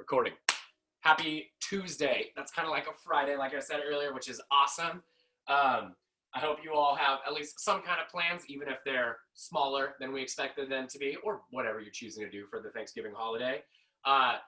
Recording. Happy Tuesday. That's kind of like a Friday, like I said earlier, which is awesome. I hope you all have at least some kind of plans, even if they're smaller than we expected them to be, or whatever you're choosing to do for the Thanksgiving holiday. But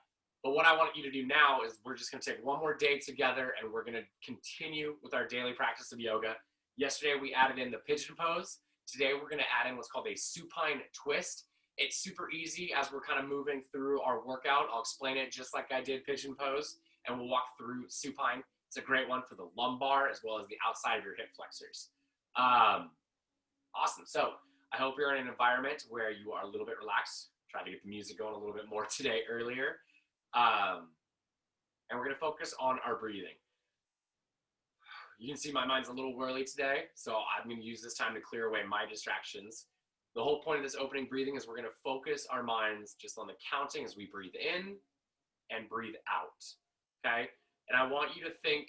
what I want you to do now is we're just going to take one more day together and we're going to continue with our daily practice of yoga. Yesterday, we added in the pigeon pose. Today, we're going to add in what's called a supine twist. It's super easy as we're kind of moving through our workout. I'll explain it just like I did pigeon pose, and we'll walk through supine. It's a great one for the lumbar as well as the outside of your hip flexors. Awesome. So I hope you're in an environment where you are a little bit relaxed. Tried to get the music going a little bit more today earlier. And we're going to focus on our breathing. You can see my mind's a little whirly today, so I'm going to use this time to clear away my distractions. The whole point of this opening breathing is we're going to focus our minds just on the counting as we breathe in and breathe out, okay? And I want you to think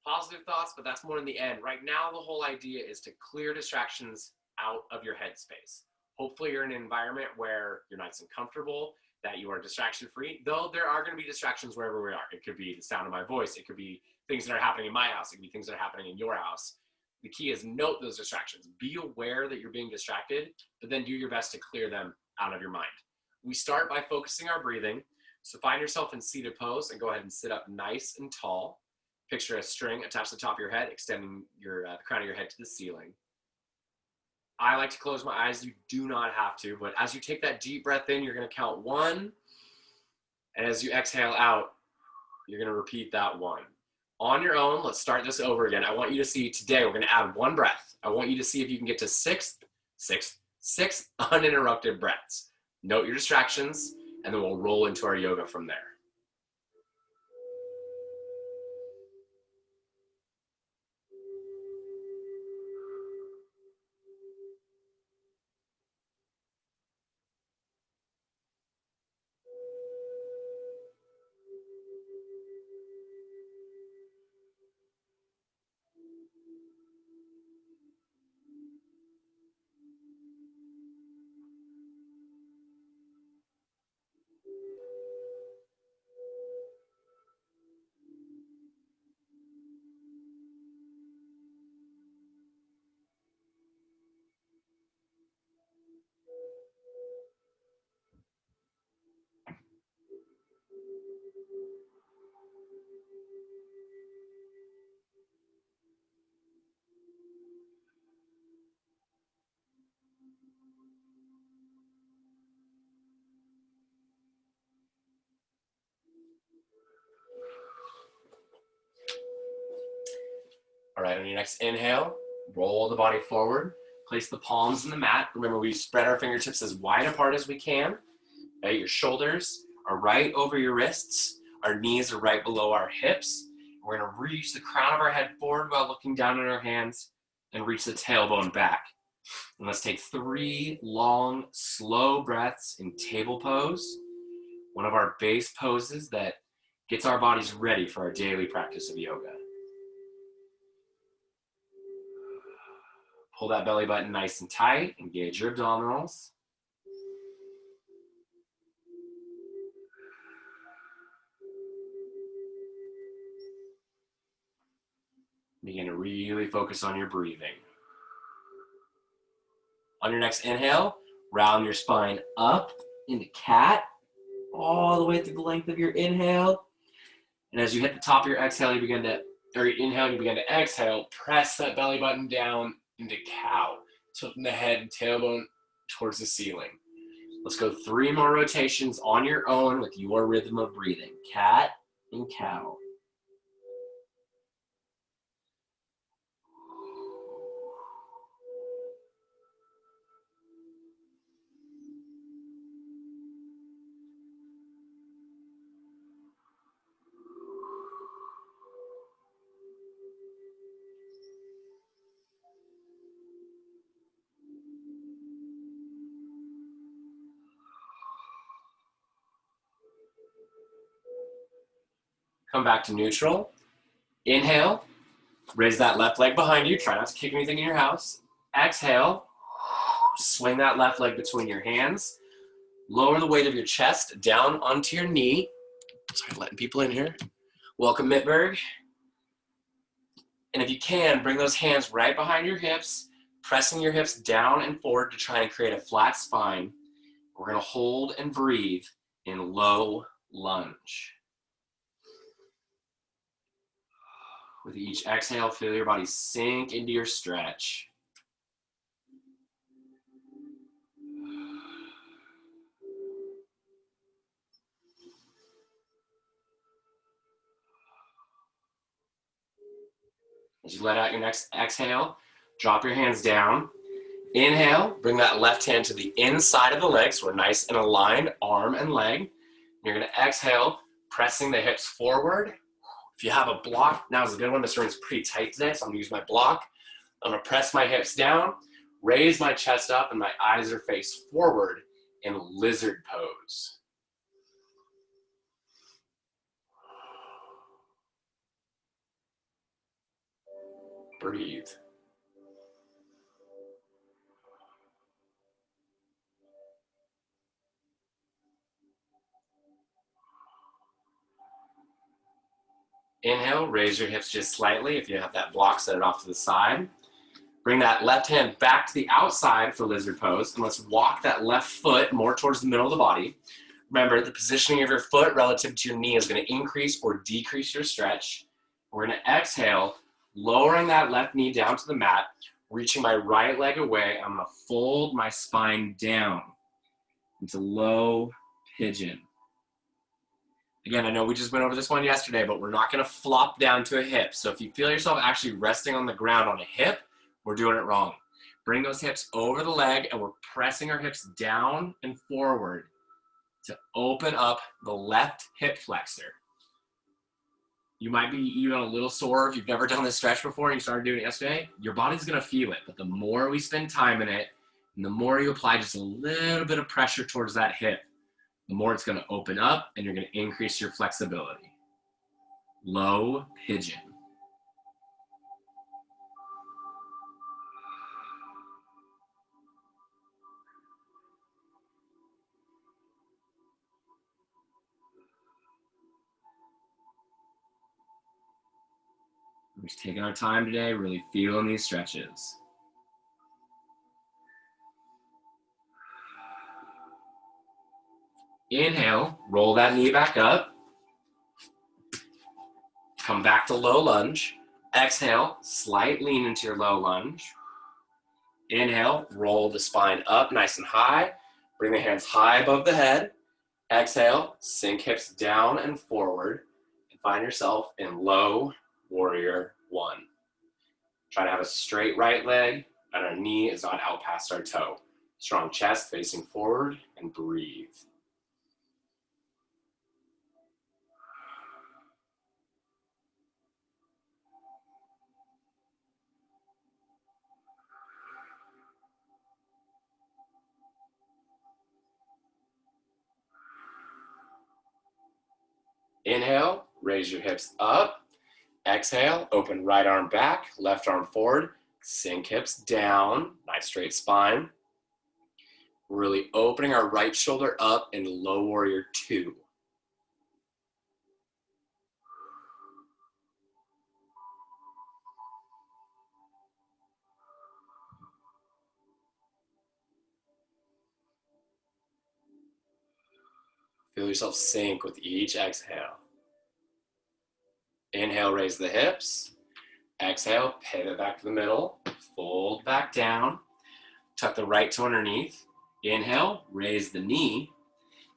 positive thoughts, but that's more in the end. Right now, the whole idea is to clear distractions out of your headspace. Hopefully, you're in an environment where you're nice and comfortable, that you are distraction-free, though there are going to be distractions wherever we are. It could be the sound of my voice. It could be things that are happening in my house. It could be things that are happening in your house. The key is note those distractions. Be aware that you're being distracted, but then do your best to clear them out of your mind. We start by focusing our breathing. So find yourself in seated pose and go ahead and sit up nice and tall. Picture a string attached to the top of your head, extending the crown of your head to the ceiling. I like to close my eyes. You do not have to, but as you take that deep breath in, you're going to count 1. And as you exhale out, you're going to repeat that 1. On your own, let's start this over again. I want you to see today, we're going to add 1 breath. I want you to see if you can get to six uninterrupted breaths. Note your distractions, and then we'll roll into our yoga from there. All right, on your next inhale, roll the body forward, place the palms in the mat. Remember, we spread our fingertips as wide apart as we can. Okay, your shoulders are right over your wrists. Our knees are right below our hips. We're gonna reach the crown of our head forward while looking down at our hands and reach the tailbone back. And let's take 3 long, slow breaths in table pose, one of our base poses that gets our bodies ready for our daily practice of yoga. Pull that belly button nice and tight, engage your abdominals. Begin to really focus on your breathing. On your next inhale, round your spine up into cat, all the way through the length of your inhale. And as you hit the top of your exhale, you begin to exhale, press that belly button down into cow, tilting the head and tailbone towards the ceiling. Let's go 3 more rotations on your own with your rhythm of breathing. Cat and cow. Come back to neutral. Inhale, raise that left leg behind you. Try not to kick anything in your house. Exhale, swing that left leg between your hands. Lower the weight of your chest down onto your knee. Sorry, letting people in here. Welcome, Mittberg. And if you can, bring those hands right behind your hips, pressing your hips down and forward to try and create a flat spine. We're gonna hold and breathe in low lunge. With each exhale, feel your body sink into your stretch. As you let out your next exhale, drop your hands down. Inhale, bring that left hand to the inside of the leg, so we're nice and aligned, arm and leg. You're gonna exhale, pressing the hips forward. If you have a block, now's a good one. This room's pretty tight today, so I'm gonna use my block. I'm gonna press my hips down, raise my chest up, and my eyes are faced forward in lizard pose. Breathe. Inhale, raise your hips just slightly. If you have that block, set it off to the side. Bring that left hand back to the outside for lizard pose, and let's walk that left foot more towards the middle of the body. Remember, the positioning of your foot relative to your knee is going to increase or decrease your stretch. We're going to exhale, lowering that left knee down to the mat, reaching my right leg away. I'm going to fold my spine down into low pigeon. Again, I know we just went over this one yesterday, but we're not going to flop down to a hip. So if you feel yourself actually resting on the ground on a hip, we're doing it wrong. Bring those hips over the leg, and we're pressing our hips down and forward to open up the left hip flexor. You might be even a little sore if you've never done this stretch before and you started doing it yesterday. Your body's going to feel it, but the more we spend time in it, and the more you apply just a little bit of pressure towards that hip, the more it's going to open up and you're going to increase your flexibility. Low pigeon. We're just taking our time today, really feeling these stretches. Inhale, roll that knee back up. Come back to low lunge. Exhale, slight lean into your low lunge. Inhale, roll the spine up nice and high. Bring the hands high above the head. Exhale, sink hips down and forward. And find yourself in low warrior one. Try to have a straight right leg, and our knee is not out past our toe. Strong chest facing forward, and breathe. Inhale, raise your hips up. Exhale, open right arm back, left arm forward, sink hips down, nice straight spine. Really opening our right shoulder up in low warrior two. Feel yourself sink with each exhale. Inhale, raise the hips. Exhale, pivot back to the middle, fold back down, tuck the right toe underneath. Inhale, raise the knee.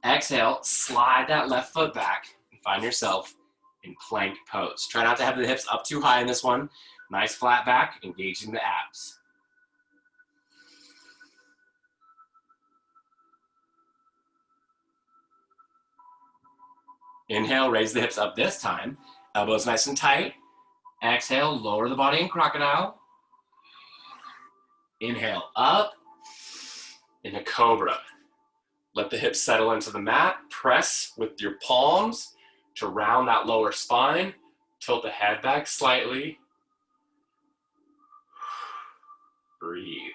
Exhale, slide that left foot back and find yourself in plank pose. Try not to have the hips up too high in this one. Nice flat back, engaging the abs. Inhale, raise the hips up this time. Elbows nice and tight. Exhale, lower the body in crocodile. Inhale, up into cobra. Let the hips settle into the mat. Press with your palms to round that lower spine. Tilt the head back slightly. Breathe.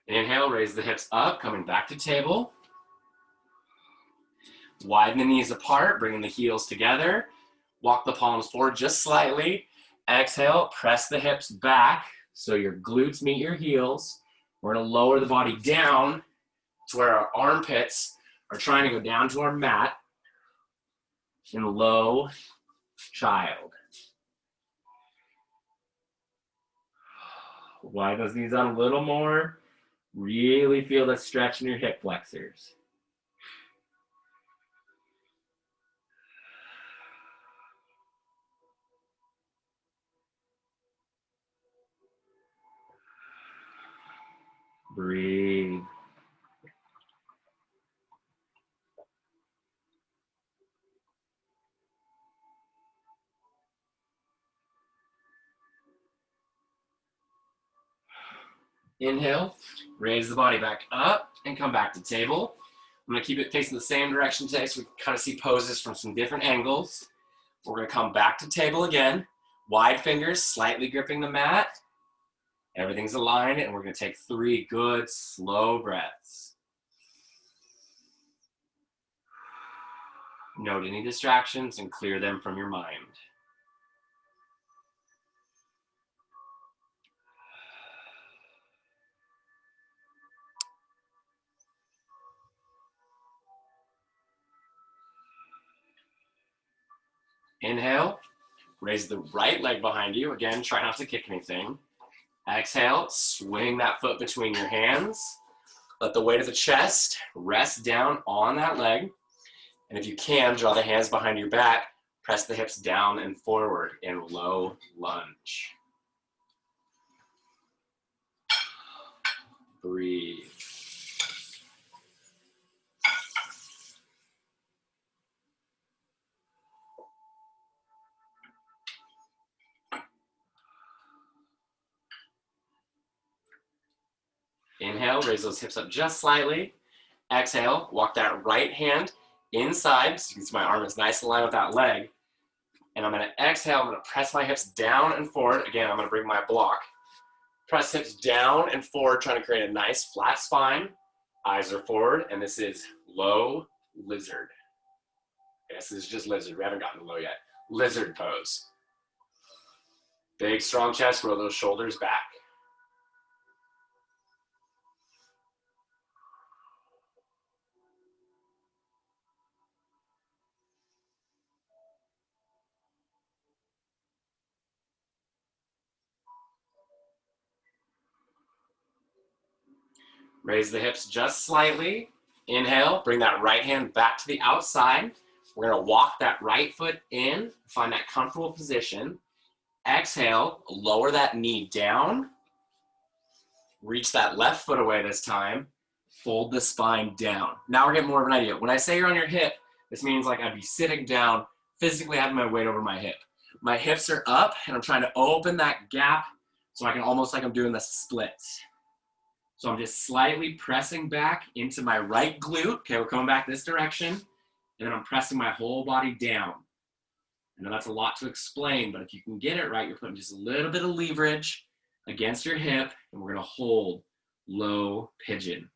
Inhale, raise the hips up, coming back to table. Widen the knees apart, bringing the heels together. Walk the palms forward just slightly. Exhale, press the hips back so your glutes meet your heels. We're gonna lower the body down to where our armpits are trying to go down to our mat in low child. Widen those knees out a little more. Really feel the stretch in your hip flexors. Breathe. Inhale, raise the body back up and come back to table. I'm gonna keep it facing the same direction today so we can kind of see poses from some different angles. We're gonna come back to table again. Wide fingers, slightly gripping the mat. Everything's aligned, and we're gonna take 3 good, slow breaths. Note any distractions and clear them from your mind. Inhale, raise the right leg behind you. Again, try not to kick anything. Exhale, swing that foot between your hands. Let the weight of the chest rest down on that leg. And if you can, draw the hands behind your back. Press the hips down and forward in low lunge. Breathe. Inhale, raise those hips up just slightly. Exhale, walk that right hand inside, so you can see my arm is nice and aligned with that leg. And I'm gonna exhale, I'm gonna press my hips down and forward. Again, I'm gonna bring my block. Press hips down and forward, trying to create a nice flat spine. Eyes are forward, and this is low lizard. Yes, this is just lizard. We haven't gotten to low yet. Lizard pose. Big, strong chest, roll those shoulders back. Raise the hips just slightly. Inhale, bring that right hand back to the outside. We're gonna walk that right foot in, find that comfortable position. Exhale, lower that knee down. Reach that left foot away this time. Fold the spine down. Now we're getting more of an idea. When I say you're on your hip, this means like I'd be sitting down, physically having my weight over my hip. My hips are up, and I'm trying to open that gap so I can almost like I'm doing the splits. So I'm just slightly pressing back into my right glute. Okay, we're coming back this direction. And then I'm pressing my whole body down. I know that's a lot to explain, but if you can get it right, you're putting just a little bit of leverage against your hip, and we're gonna hold low pigeon.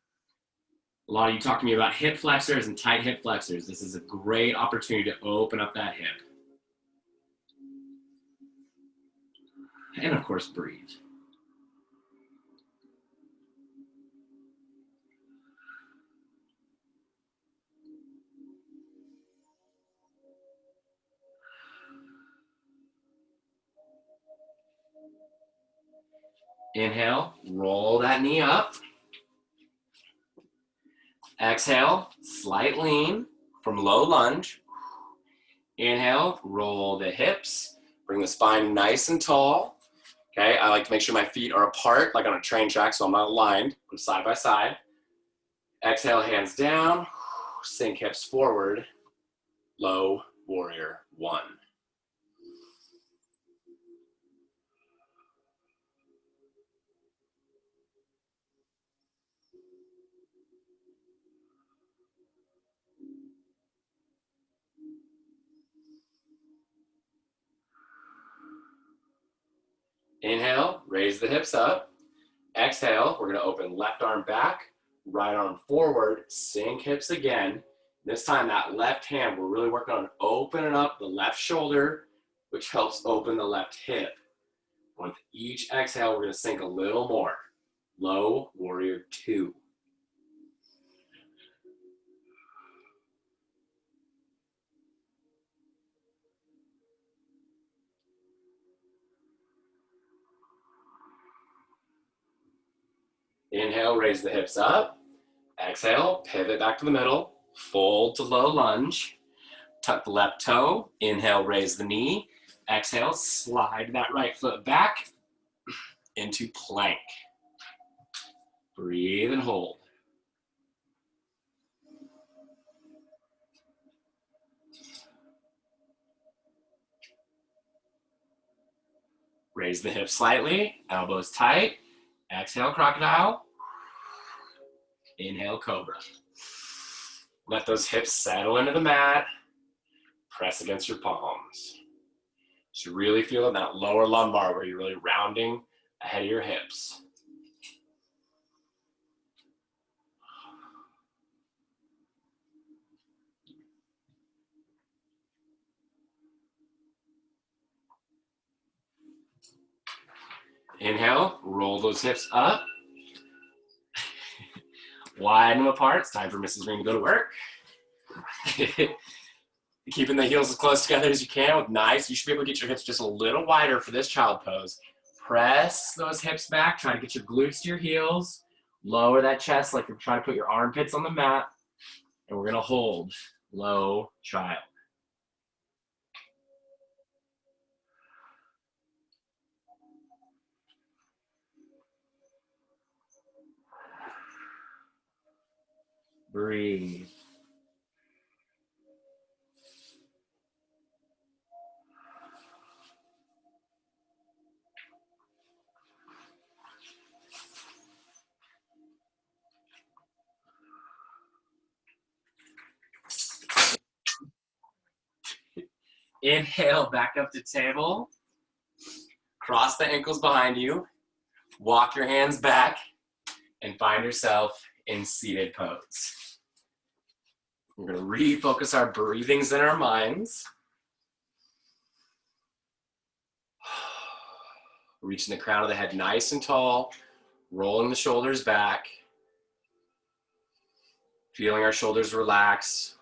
A lot of you talk to me about hip flexors and tight hip flexors. This is a great opportunity to open up that hip. And of course, breathe. Inhale, roll that knee up. Exhale, slight lean from low lunge. Inhale, roll the hips. Bring the spine nice and tall. Okay, I like to make sure my feet are apart, like on a train track, so I'm not aligned. I'm side by side. Exhale, hands down. Sink hips forward. Low warrior one. Inhale, raise the hips up. Exhale, we're gonna open left arm back, right arm forward, sink hips again. This time that left hand, we're really working on opening up the left shoulder, which helps open the left hip. With each exhale, we're gonna sink a little more. Low warrior 2. Inhale, raise the hips up. Exhale, pivot back to the middle. Fold to low lunge. Tuck the left toe. Inhale, raise the knee. Exhale, slide that right foot back into plank. Breathe and hold. Raise the hips slightly, elbows tight. Exhale, crocodile. Inhale, cobra. Let those hips settle into the mat. Press against your palms. So really feel in that lower lumbar where you're really rounding ahead of your hips. Inhale, roll those hips up. Widen them apart. It's time for Mrs. Green to go to work. Keeping the heels as close together as you can with nice. You should be able to get your hips just a little wider for this child pose. Press those hips back. Try to get your glutes to your heels. Lower that chest like you're trying to put your armpits on the mat. And we're going to hold low child. Breathe. Inhale, back up to table. Cross the ankles behind you. Walk your hands back and find yourself in seated pose. We're going to refocus our breathings in our minds. Reaching the crown of the head nice and tall, rolling the shoulders back. Feeling our shoulders relax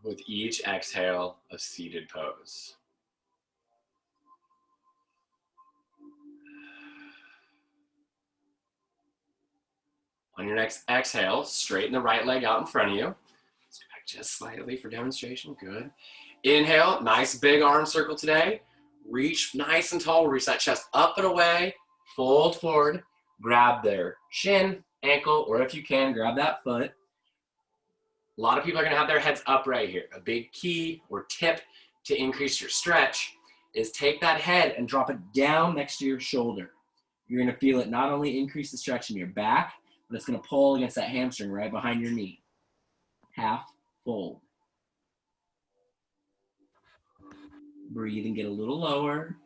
with each exhale of seated pose. On your next exhale, straighten the right leg out in front of you. Let's go back just slightly for demonstration. Good. Inhale, nice big arm circle today. Reach nice and tall. Reach that chest up and away. Fold forward. Grab their shin, ankle, or if you can, grab that foot. A lot of people are going to have their heads up right here. A big key or tip to increase your stretch is take that head and drop it down next to your shoulder. You're going to feel it not only increase the stretch in your back, but it's going to pull against that hamstring right behind your knee. Half fold. Breathe and get a little lower.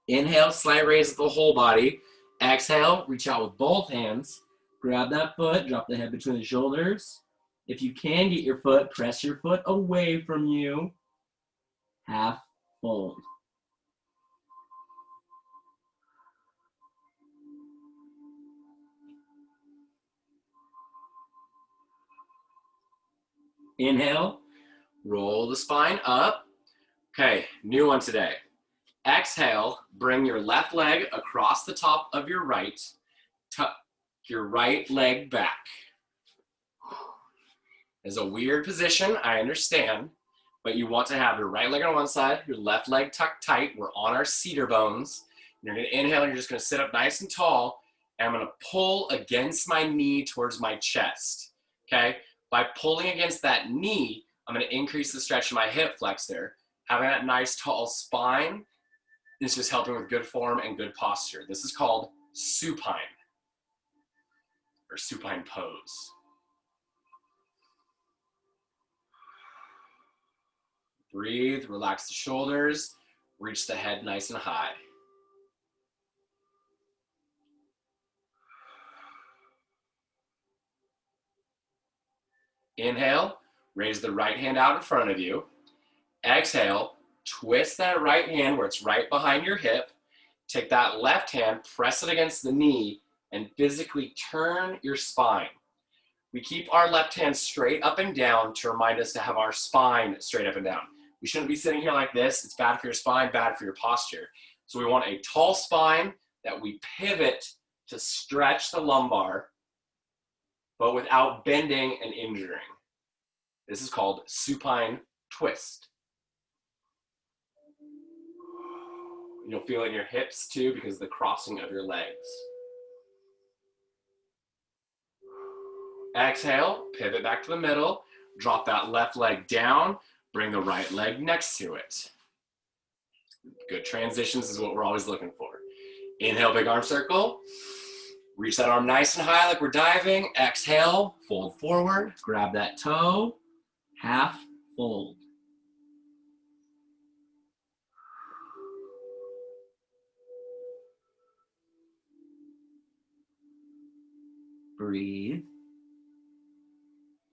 Inhale, slight raise of the whole body. Exhale, reach out with both hands. Grab that foot, drop the head between the shoulders. If you can get your foot, press your foot away from you. Half fold. Inhale, roll the spine up. Okay, new one today. Exhale, bring your left leg across the top of your right. Tuck your right leg back. It's a weird position, I understand, but you want to have your right leg on one side, your left leg tucked tight. We're on our cedar bones. You're going to inhale, and you're just going to sit up nice and tall, and I'm going to pull against my knee towards my chest, okay? By pulling against that knee, I'm going to increase the stretch of my hip flexor. Having that nice tall spine is just helping with good form and good posture. This is called supine, or supine pose. Breathe, relax the shoulders, reach the head nice and high. Inhale, raise the right hand out in front of you. Exhale, twist that right hand where it's right behind your hip. Take that left hand, press it against the knee, and physically turn your spine. We keep our left hand straight up and down to remind us to have our spine straight up and down. We shouldn't be sitting here like this. It's bad for your spine, bad for your posture. So we want a tall spine that we pivot to stretch the lumbar, but without bending and injuring. This is called supine twist. You'll feel it in your hips too because of the crossing of your legs. Exhale, pivot back to the middle, drop that left leg down, bring the right leg next to it. Good transitions is what we're always looking for. Inhale, big arm circle. Reach that arm nice and high like we're diving. Exhale, fold forward, grab that toe, half fold. Breathe.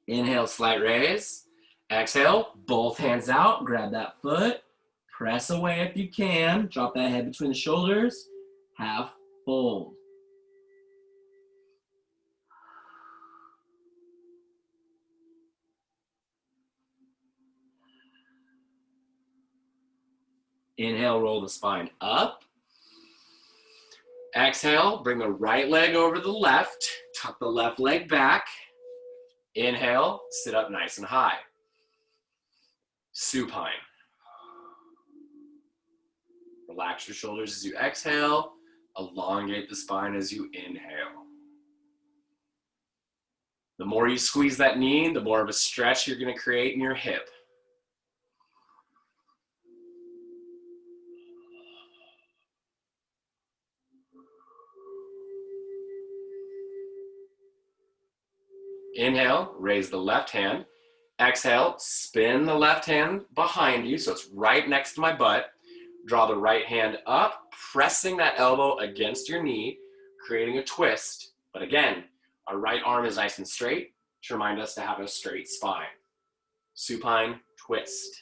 Inhale, slight raise. Exhale, both hands out, grab that foot, press away if you can, drop that head between the shoulders, half fold. Inhale, roll the spine up. Exhale, bring the right leg over the left, tuck the left leg back. Inhale, sit up nice and high. Supine. Relax your shoulders as you exhale. Elongate the spine as you inhale. The more you squeeze that knee, the more of a stretch you're going to create in your hip. Inhale, raise the left hand. Exhale, spin the left hand behind you so it's right next to my butt. Draw the right hand up, pressing that elbow against your knee, creating a twist. But again, our right arm is nice and straight to remind us to have a straight spine. Supine twist.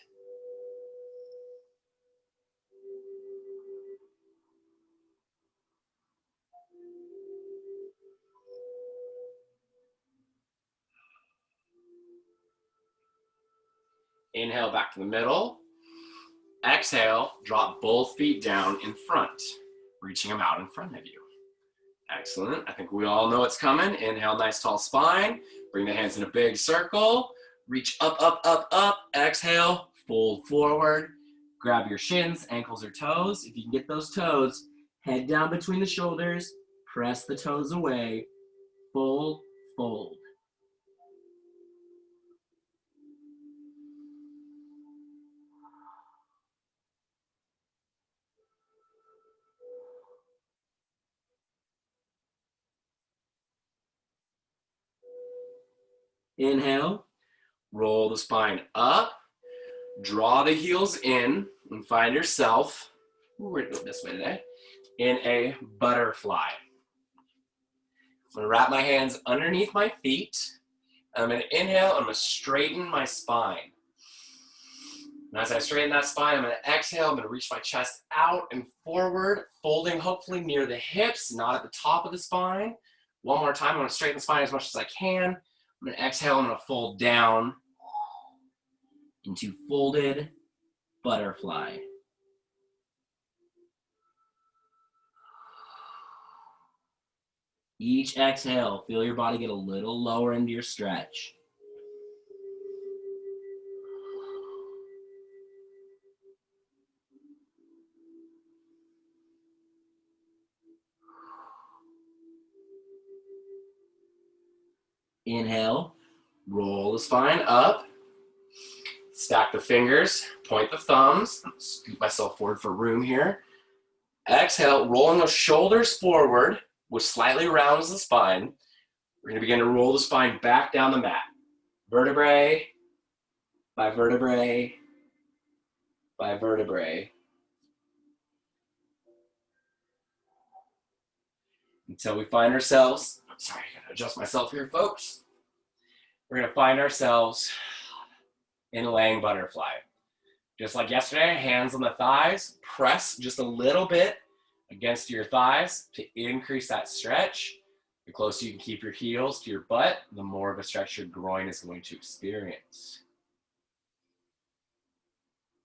Inhale, back to the middle. Exhale, drop both feet down in front, reaching them out in front of you. Excellent. I think we all know what's coming. Inhale, nice tall spine. Bring the hands in a big circle. Reach up, up, up, up. Exhale, fold forward. Grab your shins, ankles, or toes. If you can get those toes, head down between the shoulders. Press the toes away. Fold, fold. Inhale, roll the spine up, draw the heels in, and find yourself, we're gonna go this way today, in a butterfly. I'm gonna wrap my hands underneath my feet. I'm gonna inhale, I'm gonna straighten my spine. And as I straighten that spine, I'm gonna exhale, I'm gonna reach my chest out and forward, folding hopefully near the hips, not at the top of the spine. One more time, I'm gonna straighten the spine as much as I can. I'm going to exhale, I'm going to fold down into folded butterfly. Each exhale, feel your body get a little lower into your stretch. Inhale, roll the spine up, stack the fingers, point the thumbs, scoot myself forward for room here. Exhale, rolling those shoulders forward, which slightly rounds the spine. We're going to begin to roll the spine back down the mat. Vertebrae by vertebrae by vertebrae. Until we find ourselves, I'm sorry, I gotta adjust myself here, folks. We're gonna find ourselves in laying butterfly. Just like yesterday, hands on the thighs, press just a little bit against your thighs to increase that stretch. The closer you can keep your heels to your butt, the more of a stretch your groin is going to experience.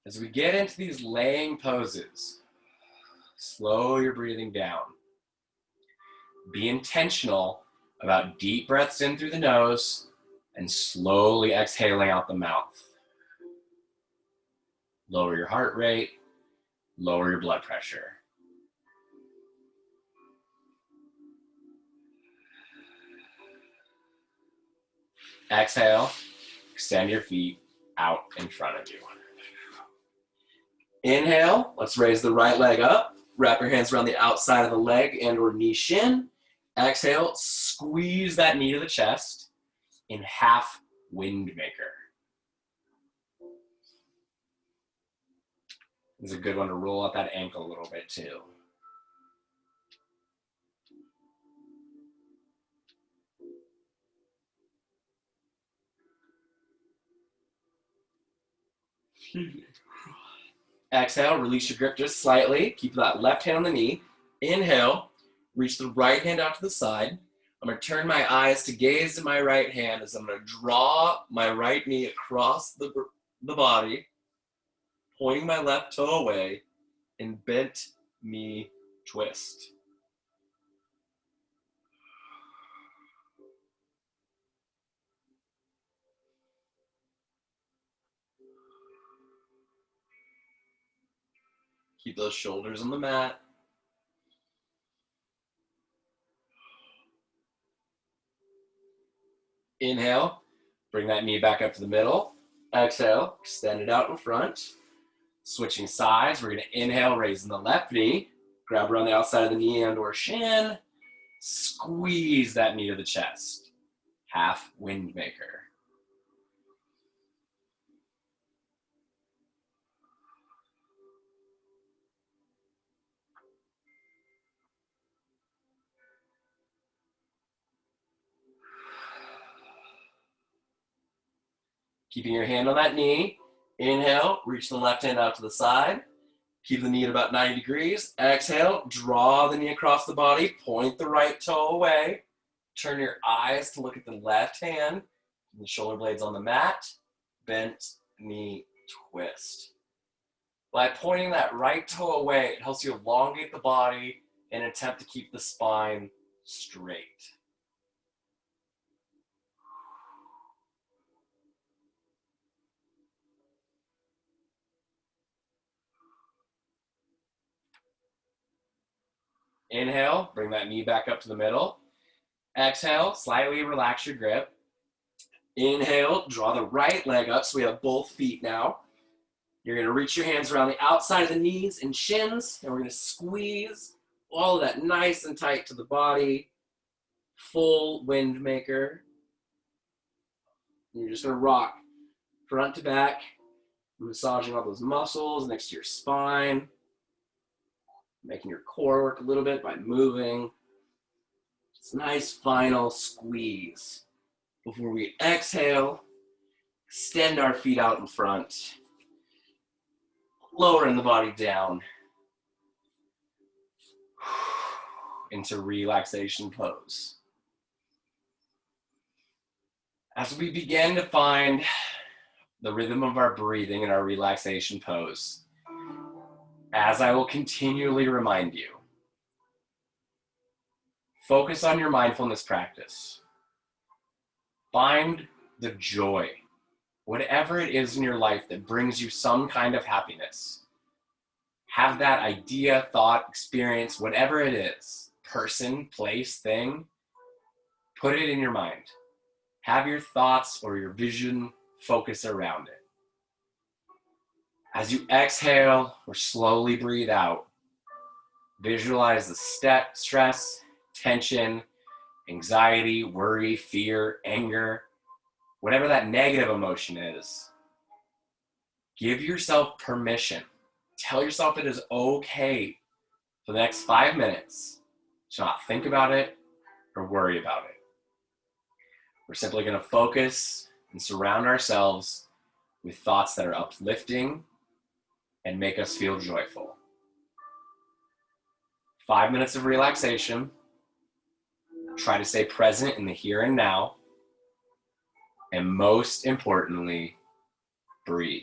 As we get into these laying poses, slow your breathing down. Be intentional about deep breaths in through the nose and slowly exhaling out the mouth. Lower your heart rate, lower your blood pressure. Exhale, extend your feet out in front of you. Inhale, let's raise the right leg up. Wrap your hands around the outside of the leg and or knee shin. Exhale, squeeze that knee to the chest in half wind maker. This is a good one to roll out that ankle a little bit too. Exhale, release your grip just slightly. Keep that left hand on the knee. Inhale, reach the right hand out to the side. I'm gonna turn my eyes to gaze at my right hand as I'm gonna draw my right knee across the body, pointing my left toe away in bent knee twist. Keep those shoulders on the mat. Inhale, bring that knee back up to the middle. Exhale, extend it out in front. Switching sides, we're gonna inhale, raising the left knee. Grab around the outside of the knee and or shin. Squeeze that knee to the chest. Half wind maker. Keeping your hand on that knee. Inhale, reach the left hand out to the side. Keep the knee at about 90 degrees. Exhale, draw the knee across the body. Point the right toe away. Turn your eyes to look at the left hand. The shoulder blades on the mat. Bent knee twist. By pointing that right toe away, it helps you elongate the body and attempt to keep the spine straight. Inhale, bring that knee back up to the middle. Exhale, slightly relax your grip. Inhale, draw the right leg up so we have both feet now. You're gonna reach your hands around the outside of the knees and shins, and we're gonna squeeze all of that nice and tight to the body. Full wind maker. And you're just gonna rock front to back, massaging all those muscles next to your spine, making your core work a little bit by moving. It's a nice final squeeze before we exhale. Extend our feet out in front, lowering the body down into relaxation pose. As we begin to find the rhythm of our breathing in our relaxation pose, as I will continually remind you, focus on your mindfulness practice. Find the joy, whatever it is in your life that brings you some kind of happiness. Have that idea, thought, experience, whatever it is, person, place, thing, put it in your mind. Have your thoughts or your vision focus around it. As you exhale or slowly breathe out, visualize the stress, tension, anxiety, worry, fear, anger, whatever that negative emotion is. Give yourself permission. Tell yourself it is okay for the next 5 minutes to not think about it or worry about it. We're simply going to focus and surround ourselves with thoughts that are uplifting and make us feel joyful. 5 minutes of relaxation. Try to stay present in the here and now. And most importantly, breathe.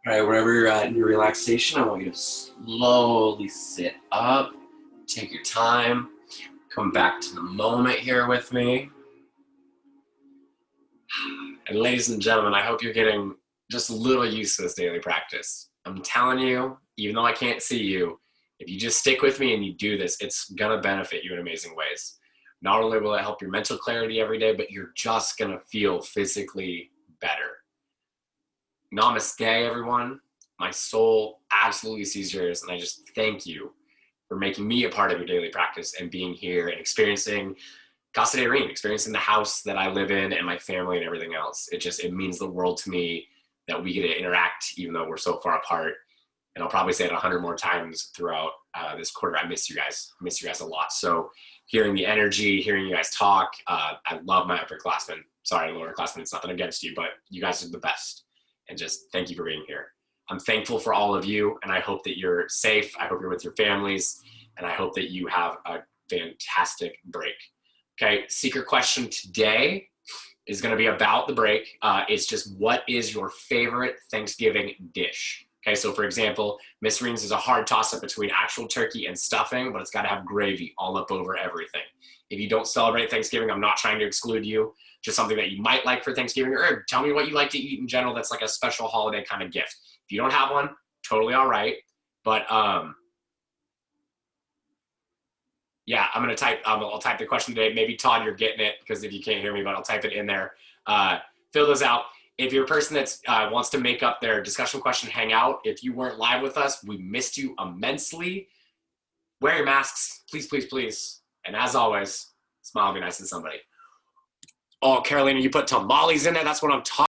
All right, wherever you're at in your relaxation, I want you to slowly sit up, take your time, come back to the moment here with me. And ladies and gentlemen, I hope you're getting just a little used to this daily practice. I'm telling you, even though I can't see you, if you just stick with me and you do this, it's gonna benefit you in amazing ways. Not only will it help your mental clarity every day, but you're just gonna feel physically better. Namaste, everyone. My soul absolutely sees yours, and I just thank you for making me a part of your daily practice and being here and experiencing Casa de Rien, experiencing the house that I live in and my family and everything else. It means the world to me that we get to interact even though we're so far apart. And I'll probably say it 100 more times throughout this quarter. I miss you guys. I miss you guys a lot. So hearing the energy, hearing you guys talk, I love my upperclassmen. Sorry, lowerclassmen, it's nothing against you, but you guys are the best. And just thank you for being here. I'm thankful for all of you, and I hope that you're safe. I hope you're with your families, and I hope that you have a fantastic break. Okay, secret question today is going to be about the break. It's just, what is your favorite Thanksgiving dish? Okay, so for example, Miss Reen's is a hard toss-up between actual turkey and stuffing, but it's got to have gravy all up over everything. If you don't celebrate Thanksgiving, I'm not trying to exclude you. Just something that you might like for Thanksgiving, or tell me what you like to eat in general that's like a special holiday kind of gift. If you don't have one, totally all right. But yeah, I'm gonna type. I'll type the question today. Maybe Todd, you're getting it because if you can't hear me, but I'll type it in there. Fill those out. If you're a person that wants to make up their discussion question hangout, if you weren't live with us, we missed you immensely. Wear your masks, please, please, please. And as always, smile and be nice to somebody. Oh, Carolina, you put tamales in there. That's what I'm talking